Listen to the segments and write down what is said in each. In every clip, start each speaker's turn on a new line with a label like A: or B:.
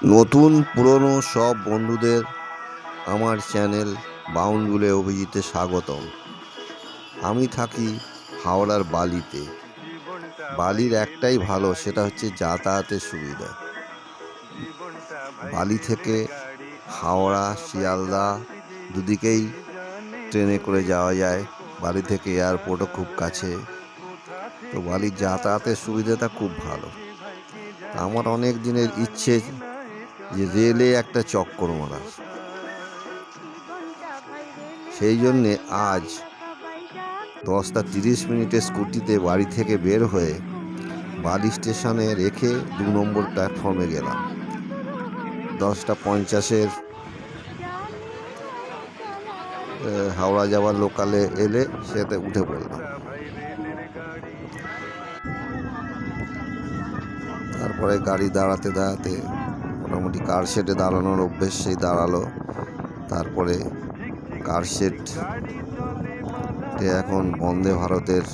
A: নতুন পুরনো সব বন্ধুদের আমার চ্যানেল বাউনগুলে অভিজিতে স্বাগতম। আমি থাকি হাওড়ার বালিতে। বালির একটাই ভালো, সেটা হচ্ছে যাতায়াতের সুবিধা। বালি থেকে হাওড়া, শিয়ালদা দুদিকেই ট্রেনে করে যাওয়া যায়। বালি থেকে এয়ারপোর্টও খুব কাছে। তো বালির যাতায়াতের সুবিধাটা খুব ভালো। আমার অনেক দিনের ইচ্ছে যে রেলে একটা চক্কর মারার। সেই জন্যে আজ 10টা 30 মিনিটে স্কুটিতে বাড়ি থেকে বের হয়ে বালি স্টেশনে রেখে 2 নম্বর প্ল্যাটফর্মে গেলাম। 10টা 50-এর হাওড়া যাওয়ার লোকালে এলে সেতে উঠে পড়লাম। তারপরে গাড়ি দাঁড়াতে দাঁড়াতে মোটামুটি কার শেডে দাঁড়ানোর অভ্যেস সেই দাঁড়ালো। তারপরে কার শেডে এখন বন্দে ভারতের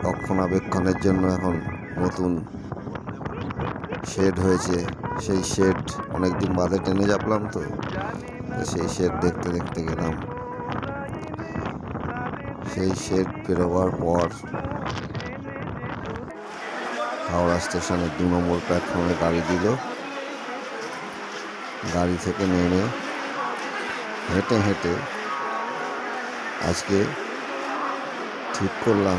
A: রক্ষণাবেক্ষণের জন্য এখন নতুন শেড হয়েছে। সেই শেড অনেকদিন বাদে টেনে চাপলাম, তো সেই শেড দেখতে দেখতে গেলাম। সেই শেড পেরোবার পর হাওড়া স্টেশনের 2 নম্বর প্ল্যাটফর্মে গাড়ি দিল। গাড়ি থেকে নেমে হেঁটে হেঁটে আজকে ঠিক করলাম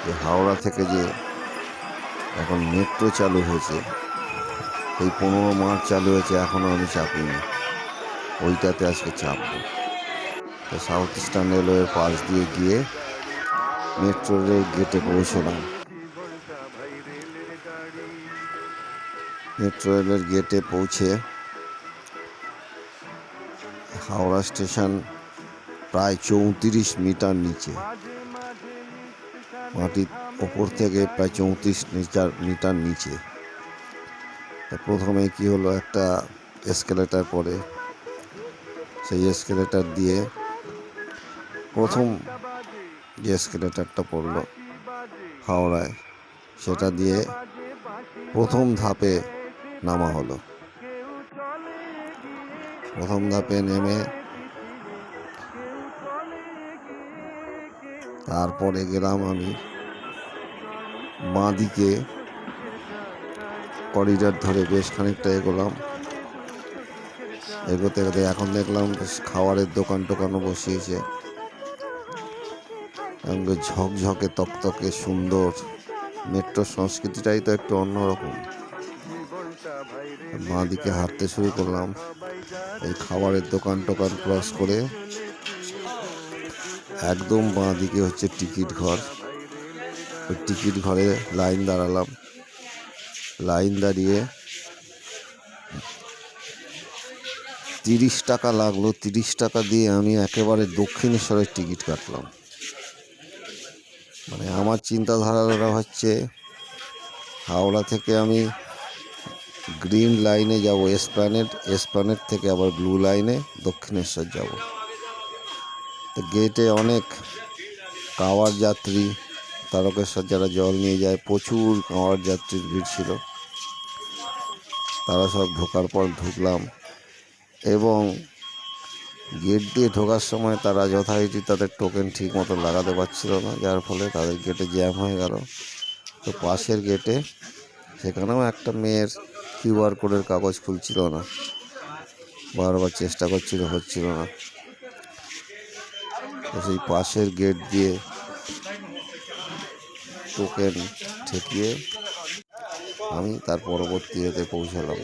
A: যে হাওড়া থেকে যে এখন মেট্রো চালু হয়েছে, এই 15 মার্চ চালু হয়েছে, এখনও আমি চাপিনি। ওইটাতে আজকে চাপবো। তো সাউথ ইস্টার্ন রেলওয়ের পাশ দিয়ে গিয়ে মেট্রো রেল গেটে পৌঁছলাম। মেট্রো রেলের গেটে পৌঁছে হাওড়া স্টেশন প্রায় 34 মিটার নিচে, মাটির ওপর থেকে প্রায় 34 মিটার নিচে। তা প্রথমে কি হলো, একটা এসকেলেটার পরে সেই এসকেলেটার দিয়ে প্রথম যে এসকেলেটারটা পড়লো হাওড়ায়, সেটা দিয়ে প্রথম ধাপে নামা হলো। প্রথম ধাপে নেমে তারপরে গেলাম আমি বাঁদিকে করিডর ধরে বেশ খানিকটা এগোলাম। এগোতে এগোতে এখন দেখলাম খাবারের দোকান টোকানও বসিয়েছে। ঝকঝকে তকতকে সুন্দর। মেট্রোর সংস্কৃতিটাই তো একটু অন্যরকম। বাঁদিকে হাঁটতে শুরু করলাম। এই খাবারের দোকান টোকান ক্রস করে একদম বাঁদিকে হচ্ছে টিকিট ঘর। ওই টিকিট ঘরে লাইন দাঁড়ালাম। লাইন দাঁড়িয়ে 30 টাকা লাগলো। 30 টাকা দিয়ে আমি একেবারে দক্ষিণেশ্বরের টিকিট কাটলাম। মানে আমার চিন্তাধারা হচ্ছে হাওড়া থেকে আমি গ্রিন লাইনে যাব এসপ্ল্যানেড থেকে আবার ব্লু লাইনে দক্ষিণেশ্বর যাব। তো গেটে অনেক কাওয়াড় যাত্রী, তারকেশ্বর যারা জল নিয়ে যায়, প্রচুর কাওয়াড় যাত্রীর ভিড় ছিল। তারা সব ঢোকার পর ঢুকলাম, এবং গেট দিয়ে ঢোকার সময় তারা যথারীতি তাদের টোকেন ঠিক মতো লাগাতে পারছিল না, যার ফলে তাদের গেটে জ্যাম হয়ে গেল। তো পাশের গেটে সেখানেও একটা মেয়ের QR কোডের কাগজ খুলছিল না, বারবার চেষ্টা করছিল, হচ্ছিল না। তো সেই পাশের গেট দিয়ে টোকেন ঠেকিয়ে আমি তার পরবর্তী এতে পৌঁছালাম।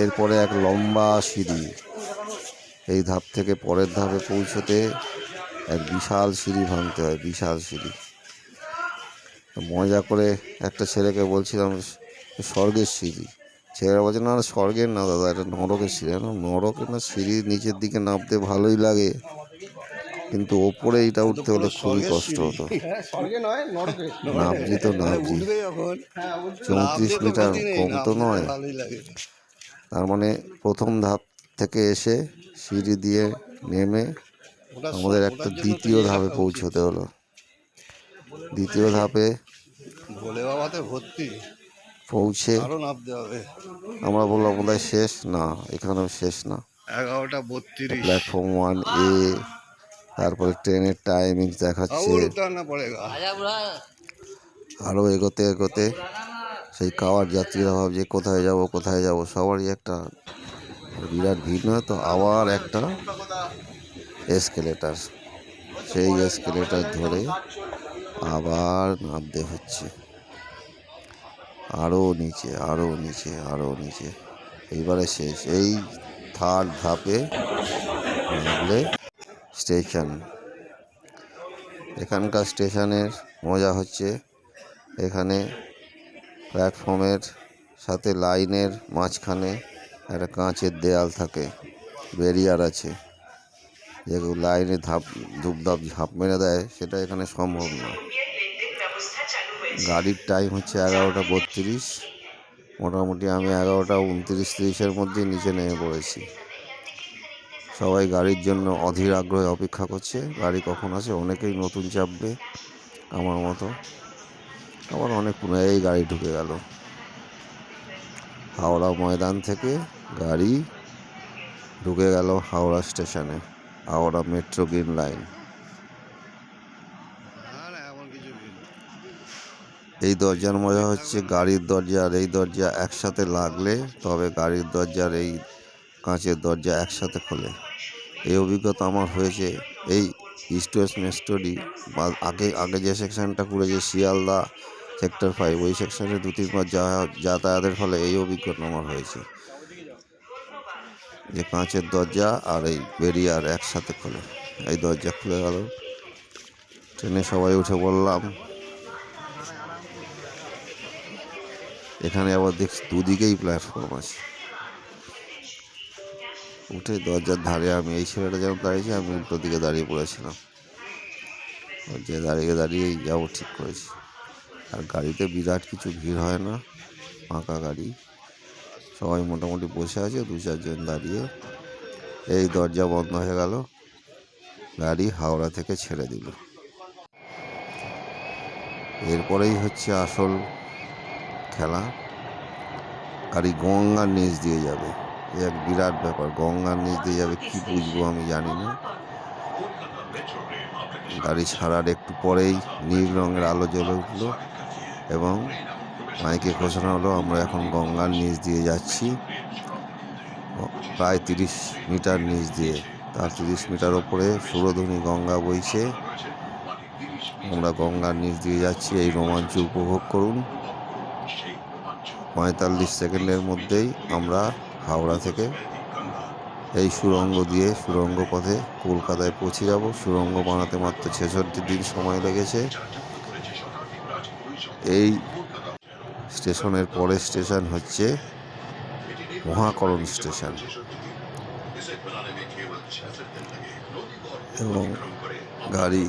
A: এরপরে এক লম্বা সিঁড়ি, এই ধাপ থেকে পরের ধাপে পৌঁছতে এক বিশাল সিঁড়ি ভাঙতে হয়, বিশাল সিঁড়ি। মজা করে একটা ছেলেকে বলছিলাম স্বর্গের সিঁড়ি। ছেলেরা বলছে না, স্বর্গের না দাদা, এটা নরকের সিঁড়ি। নরকের না, সিঁড়ির নিচের দিকে নামতে ভালোই লাগে, কিন্তু ওপরে এইটা উঠতে হলে খুবই কষ্ট হতো। নাবজি তো নাবজি, 34 মিটার কম তো নয়। তার মানে প্রথম ধাপ থেকে এসে সিঁড়ি দিয়ে নেমে আমাদের একটা দ্বিতীয় ধাপে পৌঁছতে হলো। দ্বিতীয় ধাপে
B: ভোলে বাবাতে ভর্তি
A: পৌঁছে
B: আরো নামতে হবে।
A: আমরা বললাম বোধহয় শেষ, না এখানেও শেষ না।
B: 11:32।
A: প্ল্যাটফর্ম 1A, তারপরে ট্রেনের টাইমিং দেখাচ্ছে।
B: और उतरना पड़ेगा।
A: আরও এগোতে এগোতে সেই কাওয়ার যাত্রীরা ভাবছে কোথায় যাব কোথায় যাব, সবারই একটা বিরাট ভিড়, নয় তো আবার একটা এসকেলেটার, সেই এসকেলেটার ধরে আবার নামতে হচ্ছে, আরও নিচে আরও নিচে আরও নিচে। এইবারে শেষ, এই থার্ড ধাপে নামলে স্টেশন। এখানকার স্টেশনের মজা হচ্ছে, এখানে প্ল্যাটফর্মের সাথে লাইনের মাঝখানে একটা কাঁচের দেয়াল থাকে, ব্যারিয়ার আছে, যেগুলো লাইনে ধূপধাপ ঝাঁপ মেরে দেয়, সেটা এখানে সম্ভব না। গাড়ির টাইম হচ্ছে 11:32। মোটামুটি আমি 11:29-30-এর মধ্যে নিচে নেমে পড়েছি। সবাই গাড়ির জন্য অধীর আগ্রহে অপেক্ষা করছে, গাড়ি কখন আসে। অনেকেই নতুন চাপবে আমার মতো, আবার অনেক এই গাড়ি ঢুকে গেল। হাওড়া ময়দান থেকে গাড়ি ঢুকে গেল হাওড়া স্টেশনে, হাওড়া মেট্রো গ্রিন লাইন। এই দরজার মজা হচ্ছে, গাড়ির দরজা আর এই দরজা একসাথে লাগলে তবে গাড়ির দরজার এই কাঁচের দরজা একসাথে খোলে। এই অভিজ্ঞতা আমার হয়েছে এই ইস্ট ওয়েস্ট মেট্রোরই আগে যে সেকশনটা করেছে শিয়ালদা সেক্টর 5, ওই সেকশনে 2-3 বার যাতায়াতের ফলে এই অভিজ্ঞতা আমার হয়েছে, যে কাঁচের দরজা আর এই ব্যারিয়ার একসাথে খোলে। এই দরজা খুলে গেল, ট্রেনে সবাই উঠে পড়লাম। এখানে আবার দেখছি দুদিকেই প্ল্যাটফর্ম আছে। উঠে দরজার ধারে আমি, এই ছেলেটা যেমন দাঁড়িয়েছি, আমি উল্টো দিকে দাঁড়িয়ে পড়েছিলাম, যে দাঁড়িয়ে দাঁড়িয়েই যাবো ঠিক করেছি। আর গাড়িতে বিরাট কিছু ভিড় হয় না, ফাঁকা গাড়ি, সবাই মোটামুটি বসে আছে, 2-4 জন দাঁড়িয়ে। এই দরজা বন্ধ হয়ে গেল, গাড়ি হাওড়া থেকে ছেড়ে দিল। এরপরেই হচ্ছে আসল খেলা, গাড়ি গঙ্গার নিচ দিয়ে যাবে। এক বিরাট ব্যাপার, গঙ্গার নিচ দিয়ে যাবে, কি বুঝবো আমি জানি না। গাড়ি ছাড়ার একটু পরেই নীল রঙের আলো জ্বলে উঠল এবং মাইকে ঘোষণা হলো, আমরা এখন গঙ্গার নিচ দিয়ে যাচ্ছি, প্রায় 30 মিটার নিচ দিয়ে। তার 30 মিটার ওপরে সুরধুনী গঙ্গা বইছে, আমরা গঙ্গার নিচ দিয়ে যাচ্ছি। এই রোমাঞ্চ উপভোগ করুন। 45 সেকেন্ডের মধ্যেই আমরা হাওড়া থেকে এই সুড়ঙ্গ দিয়ে, সুড়ঙ্গ পথে কলকাতায় পৌঁছে যাব। সুড়ঙ্গ বানাতে মাত্র 66 দিন সময় লেগেছে। এই স্টেশনের পরের স্টেশন হচ্ছে মহাকরণ স্টেশন, এবং গাড়ি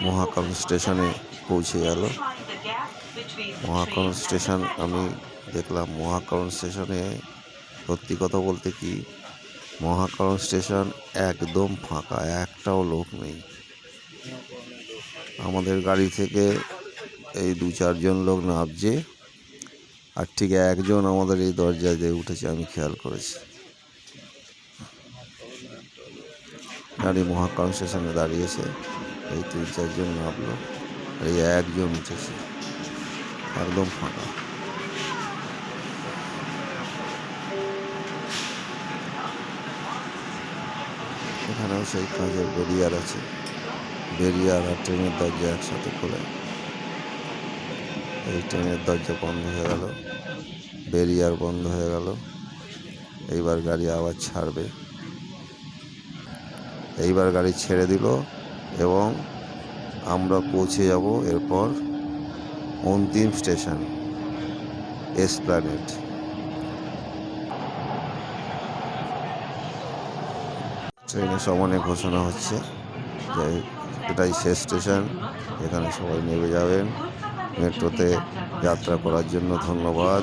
A: মহাকরণ স্টেশনে পৌঁছে গেল। মহাকরণ স্টেশন আমি দেখলাম, মহাকরণ স্টেশনে সত্যি কথা বলতে কি, মহাকরণ স্টেশন একদম ফাঁকা, একটাও লোক নেই। আমাদের গাড়ি থেকে এই 2-4 জন লোক নামছে, আর ঠিক একজন আমাদের এই দরজা দিয়ে উঠেছে, আমি খেয়াল করেছি। গাড়ি মহাকরণ স্টেশনে দাঁড়িয়েছে, এই 3-4 জন নামলো, এই একজন উঠেছে, একদম ফাঁকা। এখানেও সেই কাঁচের ব্যারিয়ার আছে, ব্যারিয়ার আর ট্রেনের দরজা একসাথে খোলে। এই ট্রেনের দরজা বন্ধ হয়ে গেল, ব্যারিয়ার বন্ধ হয়ে গেল। এইবার গাড়ি আবার ছাড়বে, এইবার গাড়ি ছেড়ে দিল এবং আমরা পৌঁছে যাব এরপর অন্তিম স্টেশন এসপ্ল্যানেড। ট্রেনে সমানে ঘোষণা হচ্ছে যে এটাই শেষ স্টেশন, এখানে সবাই নেমে যাবেন। মেট্রোতে যাত্রা করার জন্য ধন্যবাদ।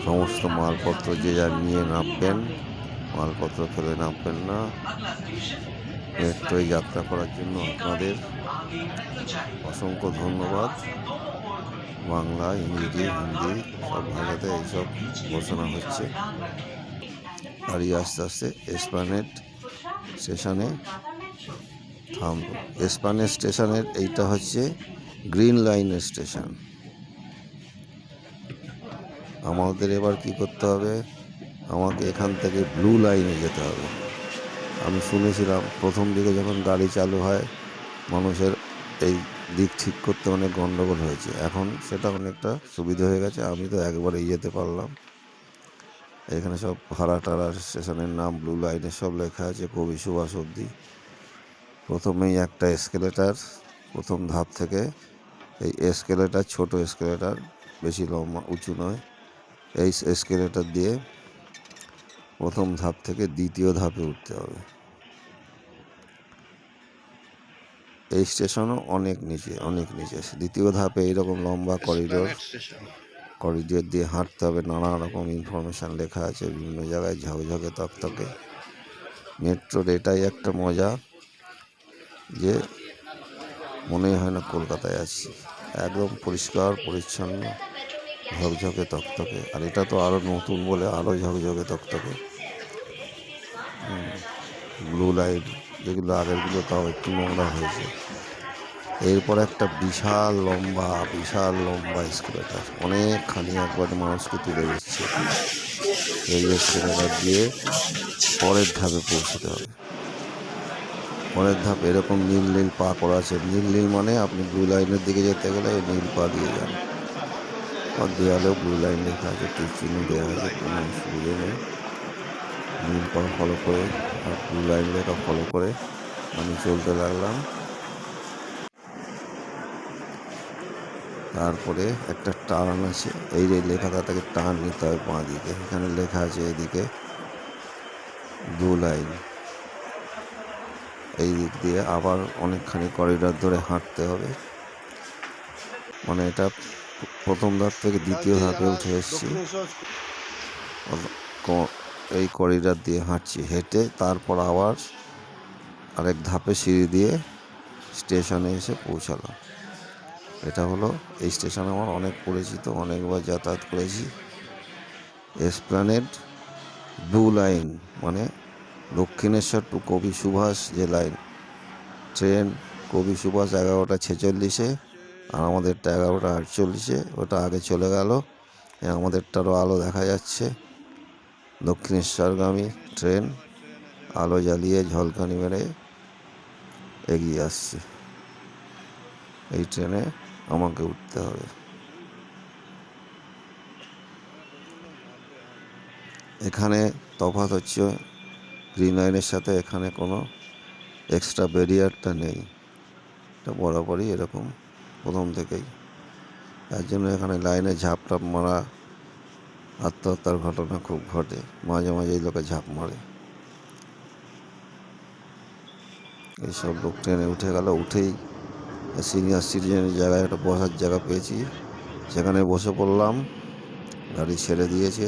A: সমস্ত মালপত্র যে যার নিয়ে নামবেন, মালপত্র ফেলে নামবেন না। মেট্রোয় যাত্রা করার জন্য আপনাদের অসংখ্য ধন্যবাদ। বাংলা, ইংরেজি, হিন্দি সব ভাষাতে এইসব ঘোষণা হচ্ছে। গাড়ি আস্তে আস্তে এসপ্ল্যানেড স্টেশনে থামলো। এসপ্ল্যানেড স্টেশনের এইটা হচ্ছে গ্রিন লাইনের স্টেশন। আমাদের এবার কি করতে হবে, আমাকে এখান থেকে ব্লু লাইনে যেতে হবে। আমি শুনেছিলাম প্রথম দিকে যখন গাড়ি চালু হয় মানুষের এই দিক ঠিক করতে অনেক গন্ডগোল হয়েছে, এখন সেটা অনেকটা সুবিধা হয়ে গেছে। আমি তো একবারেই যেতে পারলাম। এখানে সব ভাড়া টাড়া স্টেশনের নাম ব্লু লাইনে সব লেখা আছে কবি সুভাষ অবধি। প্রথমেই একটা এসকেলেটার, প্রথম ধাপ থেকে এই এসকেলেটার, ছোট এসকেলেটার, বেশি লম্বা উঁচু নয়, এই এসকেলেটার দিয়ে প্রথম ধাপ থেকে দ্বিতীয় ধাপে উঠতে হবে। এই স্টেশনও অনেক নিচে, অনেক নিচে। দ্বিতীয় ধাপে এইরকম লম্বা
B: এসপ্ল্যানেড স্টেশন।
A: করিডোর দিয়ে হাঁটতে হবে। নানা রকম ইনফরমেশান লেখা আছে বিভিন্ন জায়গায়, ঝকঝকে তকতকে। মেট্রোর এটাই একটা মজা যে মনে হয় না কলকাতায় আছি, একদম পরিষ্কার পরিচ্ছন্ন, ঝকঝকে তকতকে। আর এটা তো আরও নতুন বলে আরও ঝকঝকে তকতকে। ব্লু লাইট, যেগুলো আগেরগুলো তাও একটু নোংরা হয়েছে। এরপর একটা বিশাল লম্বা এসকেলেটার, অনেকখানি একবারে মানুষকে তুলে দিচ্ছে। এই এসকেলেটার দিয়ে পরের ধাপে পৌঁছতে হবে। পরের ধাপ এরকম নীল নীল পা করা আছে। নীল নীল মানে আপনি ব্লু লাইনের দিকে যেতে গেলে এই নীল পা দিয়ে যান। আর দেওয়ালেও ব্লু লাইন লেখা আছে, তীর চিহ্ন দেওয়া আছে, কোনো অসুবিধে নেই। নীল পা ফলো করে আর ব্লু লাইন লেখা ফলো করে আমি চলতে লাগলাম। তারপরে একটা টার্ন আছে, এই যে লেখাটা থেকে টার্ন নিতে হবে বাঁ দিকে। এখানে লেখা আছে এদিকে ব্লু লাইন। এই দিক দিয়ে আবার অনেকখানি করিডর ধরে হাঁটতে হবে। মানে এটা প্রথম ধাপ থেকে দ্বিতীয় ধাপে উঠে এসেছি। এই করিডর দিয়ে হাঁটছি, হেঁটে তারপর আবার আরেক ধাপে সিঁড়ি দিয়ে স্টেশনে এসে পৌঁছালাম। এটা হলো এই স্টেশন, আমার অনেক পরিচিত, অনেকবার যাতায়াত করেছি। এসপ্ল্যানেড ব্লু লাইন মানে দক্ষিণেশ্বর টু কবি সুভাষ যে লাইন, ট্রেন কবি সুভাষ 11:46-এ, আর আমাদেরটা 11:48-এ। ওটা আগে চলে গেল, আমাদেরটারও আলো দেখা যাচ্ছে। দক্ষিণেশ্বরগামী ট্রেন আলো জ্বালিয়ে ঝলকানি মেরে এগিয়ে আসছে। এই ট্রেনে আমাকে উঠতে হবে। এখানে তফাৎ হচ্ছে গ্রিন লাইনের সাথে, এখানে কোনো এক্সট্রা ব্যারিয়ারটা নেই, এটা বরাবরই এরকম প্রথম থেকেই। তার জন্য এখানে লাইনে ঝাঁপ মারা, আত্মহত্যার ঘটনা খুব ঘটে, মাঝে মাঝে এই লোকে ঝাঁপ মারে। এইসব লোক ট্রেনে উঠে গেল, উঠেই সিনিয়র সিটিজেনের জায়গায় একটা বসার জায়গা পেয়েছি, সেখানে বসে পড়লাম। গাড়ি ছেড়ে দিয়েছে,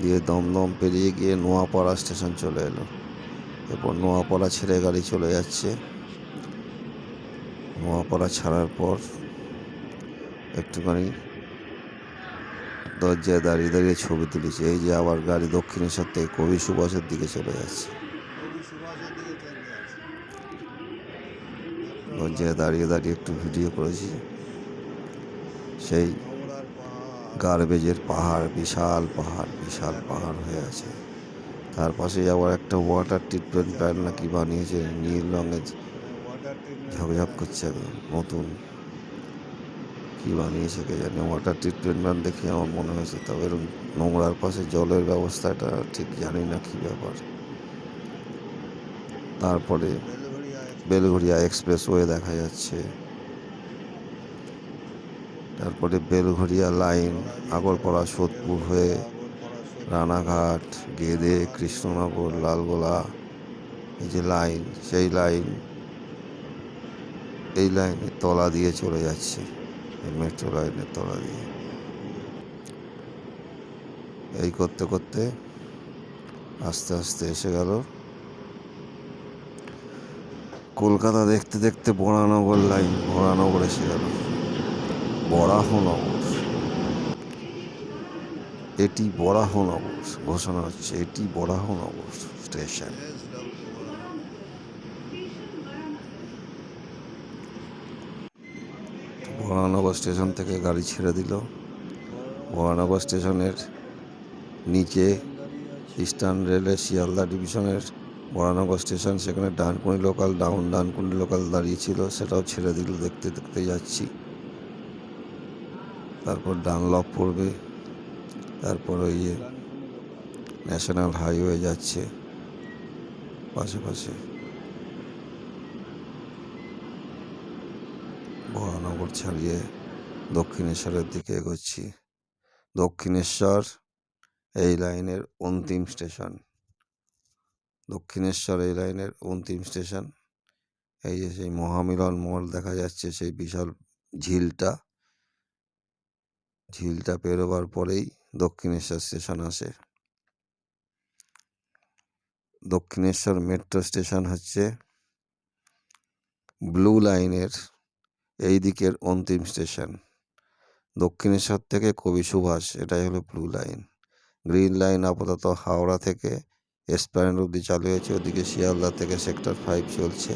A: দিয়ে দমদম পেরিয়ে গিয়ে নোয়াপাড়া স্টেশন চলে এলো। এরপর নোয়াপাড়া ছেড়ে গাড়ি চলে যাচ্ছে। নোয়াপাড়া ছাড়ার পর একটুখানি দরজায় দাঁড়িয়ে দাঁড়িয়ে ছবি তুলেছি। এই যে আবার গাড়ি দক্ষিণেশ্বর থেকে কবি সুভাষের দিকে চলে যাচ্ছে। দরজায় দাঁড়িয়ে দাঁড়িয়ে একটু ভিডিও করেছি। সেই গার্বেজের পাহাড়, বিশাল পাহাড় হয়ে আছে। তার পাশে আবার একটা ওয়াটার ট্রিটমেন্ট প্ল্যান্ট না কি বানিয়েছে, নীল রঙের ঝকঝক করছে, নতুন কি বানিয়েছে কে জানে। ওয়াটার ট্রিটমেন্ট প্ল্যান্ট দেখে আমার মনে হয়েছে, তবে এরকম নোংরার পাশে জলের ব্যবস্থাটা ঠিক জানি না কী ব্যাপার। তারপরে বেলঘরিয়া এক্সপ্রেসওয়ে দেখা যাচ্ছে। তারপরে বেলঘরিয়া লাইন আগরপাড়া সোদপুর হয়ে রানাঘাট, গেদে, কৃষ্ণনগর, লালগোলা, এই যে লাইন, সেই লাইন, এই লাইনের তলা দিয়ে চলে যাচ্ছে, এই মেট্রো লাইনের তলা দিয়ে। এই করতে করতে আস্তে আস্তে এসে গেল কলকাতা। দেখতে দেখতে বরানগর লাইন, বরানগর এসে গেল, বরাহনগর। এটি বরাহনগর ঘোষণা হচ্ছে, এটি বরাহনগর স্টেশন। বরাহনগর স্টেশন থেকে গাড়ি ছেড়ে দিল। বরাহনগর স্টেশনের নিচে ইস্টার্ন রেলের শিয়ালদা ডিভিশনের বরাহনগর স্টেশন, সেখানে ডানকুনি লোকাল, ডানকুনি লোকাল দাঁড়িয়েছিল, সেটাও ছেড়ে দিল। দেখতে দেখতে যাচ্ছি। তারপর ডানলপ পড়বে, তারপর ওই ন্যাশনাল হাইওয়ে যাচ্ছে পাশে পাশে। বরাহনগর ছাড়িয়ে দক্ষিণেশ্বরের দিকে এগোচ্ছি। দক্ষিণেশ্বর এই লাইনের অন্তিম স্টেশন। দক্ষিণেশ্বর এই লাইনের অন্তিম স্টেশন। এই যে সেই মহামিলন মোড় দেখা যাচ্ছে, সেই বিশাল ঝিলটা পেরোবার পরেই দক্ষিণেশ্বর স্টেশন আসে। দক্ষিণেশ্বর মেট্রো স্টেশন হচ্ছে ব্লু লাইনের এই দিকের অন্তিম স্টেশন। দক্ষিণেশ্বর থেকে কবি সুভাষ, এটাই হলো ব্লু লাইন। গ্রিন লাইন আপাতত হাওড়া থেকে এসপ্ল্যানেড অব্দি চালু হয়েছে, ওদিকে শিয়ালদা থেকে সেক্টর 5 চলছে।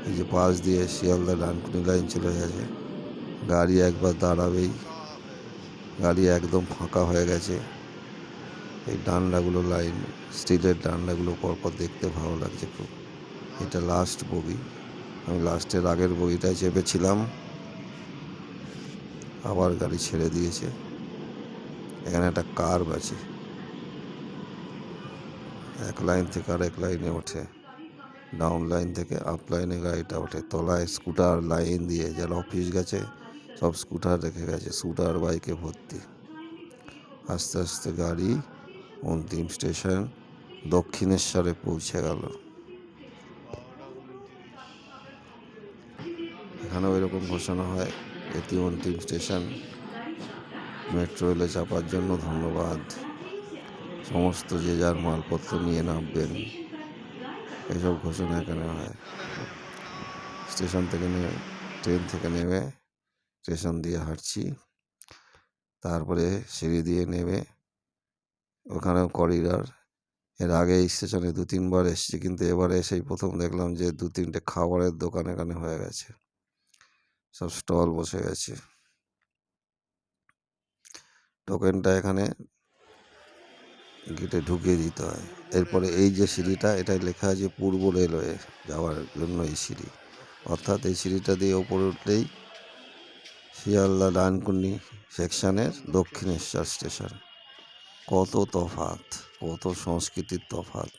A: এই যে পাশ দিয়ে শিয়ালদা ডানকুনি লাইন চলে গেছে। গাড়ি একবার দাঁড়াবেই, গাড়ি একদম ফাঁকা হয়ে গেছে। এই ডান্ডাগুলো লাইন, স্টিলের ডান্ডাগুলো পরপর দেখতে ভালো লাগছে খুব। এটা লাস্ট বগি, আমি লাস্টের আগের বগিটায় চেপেছিলাম, আবার গাড়ি ছেড়ে দিয়েছে। এখানে একটা কার্ভ আছে, এক লাইন থেকে আরেক লাইনে ওঠে, ডাউন লাইন থেকে আপ লাইনে গাড়িটা ওঠে। তলায় স্কুটার লাইন দিয়ে, যারা অফিস গেছে সব স্কুটার রেখে গেছে, স্কুটার বাইকে ভর্তি। আস্তে আস্তে গাড়ি অন্তিম স্টেশন দক্ষিণেশ্বরে পৌঁছে গেল। এখানেও এরকম ঘোষণা হয়, এটি অন্তিম স্টেশন। মেট্রো রেলে চাপার জন্য ধন্যবাদ। সমস্ত যে যার মালপত্র নিয়ে নামবেন, এসব ঘোষণা এখানে হয়। স্টেশন থেকে ট্রেন থেকে নেমে স্টেশন দিয়ে হাঁটছি, তারপরে সিঁড়ি দিয়ে নেমে ওখানেও করিডর। এর আগে এই স্টেশনে 2-3 বার এসেছি, কিন্তু এবারে এসেই প্রথম দেখলাম যে 2-3টে খাবারের দোকান এখানে হয়ে গেছে, সব স্টল বসে গেছে। টোকেনটা এখানে গেটে ঢুকিয়ে দিতে হয়। এরপরে এই যে সিঁড়িটা, এটাই লেখা আছে পূর্ব রেলওয়ে যাওয়ার জন্য এই সিঁড়ি, অর্থাৎ এই সিঁড়িটা দিয়ে ওপরে উঠলেই শিয়ালদা ডানকুনি সেকশনের দক্ষিণেশ্বর স্টেশন। কত তফাৎ, কত সংস্কৃতির তফাৎ।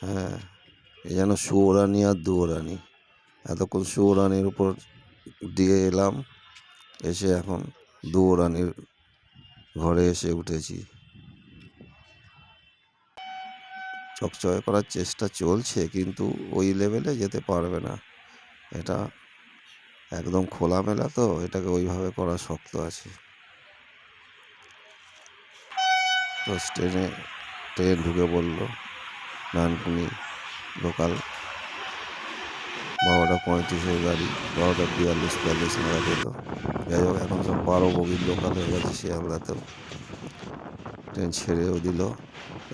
A: হ্যাঁ, এ যেন সুয়োরানি আর দুয়োরানি। এতক্ষণ সুয়োরানির উপর দিয়ে এলাম, এসে এখন দুয়োরানির ঘরে এসে উঠেছি। চকচকে করার চেষ্টা চলছে, কিন্তু ওই লেভেলে যেতে পারবে না। এটা একদম খোলামেলা, তো এটাকে ওইভাবে করা শক্ত আছে। তো ট্রেন ঢুকে পড়লো ডানকুনি লোকাল। 12:35 গাড়ি, 12:42-43 নাগাদ এলো। যাই হোক, এখন সব 12 বগির লোকাল হয়ে গেছে শিয়ালদাতেও। ট্রেন ছেড়েও দিল।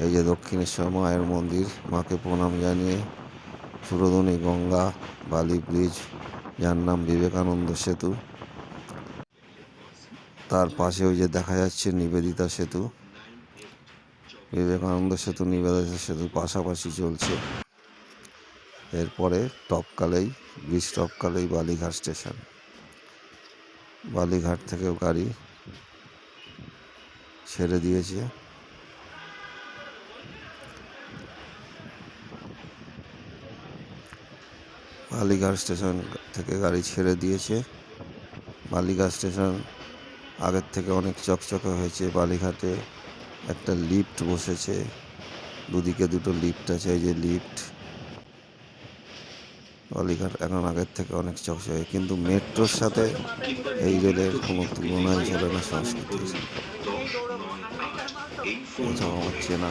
A: এই যে দক্ষিণেশ্বর মায়ের মন্দির, মাকে প্রণাম জানিয়ে সুরধুনী গঙ্গা, বালি ব্রিজ, যার নাম বিবেকানন্দ সেতু, তার পাশে ওই যে দেখা যাচ্ছে নিবেদিতা সেতু। বিবেকানন্দ সেতু, নিবেদিতা সেতু পাশাপাশি চলছে। এরপরে ব্রিজ টপকালেই বালিঘাট স্টেশন। বালিঘাট থেকেও গাড়ি ছেড়ে দিয়েছে। বালিঘাট স্টেশন থেকে গাড়ি ছেড়ে দিয়েছে। বালিঘাট স্টেশন আগের থেকে অনেক চকচকে হয়েছে। বালিঘাটে একটা লিফট বসেছে, দুদিকে দুটো লিফট আছে, এই যে লিফট। বালিঘাট এখন আগের থেকে অনেক চকচকে, কিন্তু মেট্রোর সাথে এই রেলের কোনো তুলনাই চলে না সংস্কৃতির। এসব আমার চেনা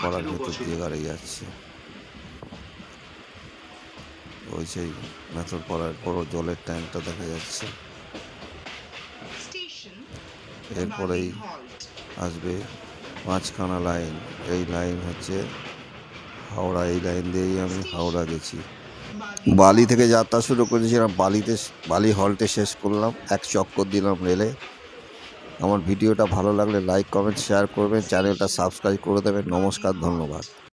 A: পাড়ার ভেতর দিয়ে গাড়ি যাচ্ছে। ওই সেই মেথরপাড়ার বড় জলের ট্যাঙ্কটা দেখা যাচ্ছে। এরপরেই আসবে পাঁচখানা লাইন। এই লাইন হচ্ছে হাওড়া। এই লাইন দিয়েই আমি হাওড়া গেছি। বালি থেকে যাত্রা শুরু করেছিলাম, বালি হল্টে শেষ করলাম, এক চক্কর দিলাম রেলে। আমার ভিডিওটা ভালো লাগলে লাইক কমেন্ট শেয়ার করবেন, চ্যানেলটা সাবস্ক্রাইব করে দেবেন। নমস্কার, ধন্যবাদ।